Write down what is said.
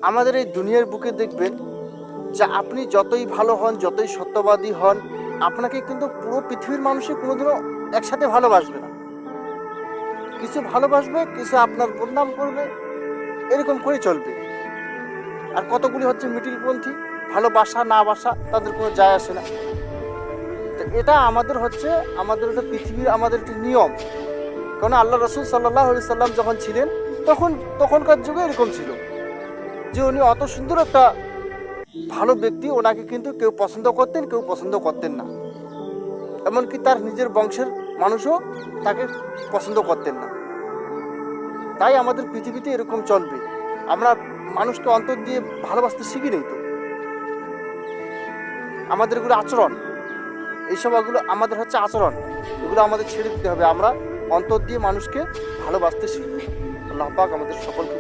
আমাদের এই দুনিয়ার বুকে দেখবেন যে আপনি যতই ভালো হন, যতই সত্যবাদী হন, আপনাকে কিন্তু পুরো পৃথিবীর মানুষই কোনোদিনও একসাথে ভালোবাসবে না। কিছু ভালোবাসবে, কিছু আপনার বদনাম করবে, এরকম করে চলবে। আর কতগুলি হচ্ছে মিডিলপন্থী, ভালোবাসা না বাসা তাদের কোনো যায় আসে না। তো এটা আমাদের হচ্ছে, আমাদের একটা পৃথিবীর আমাদের একটা নিয়ম। কারণ আল্লাহ রসুল সাল্লাল্লাহু আলাইহি সাল্লাম যখন ছিলেন তখনকার যুগে এরকম ছিল যে উনি অত সুন্দর একটা ভালো ব্যক্তি, ওনাকে কিন্তু কেউ পছন্দ করতেন, কেউ পছন্দ করতেন না। এমনকি তার নিজের বংশের মানুষও তাকে পছন্দ করতেন না। তাই আমাদের পৃথিবীতে এরকম চলবে। আমরা মানুষকে অন্তর দিয়ে ভালোবাসতে শিখি নেই তো। আমাদের এগুলো আচরণ, এইসব এগুলো আমাদের হচ্ছে আচরণ, এগুলো আমাদের ছেড়ে দিতে হবে। আমরা অন্তর দিয়ে মানুষকে ভালোবাসতে শিখব। আল্লাহ পাক আমাদের সকলকে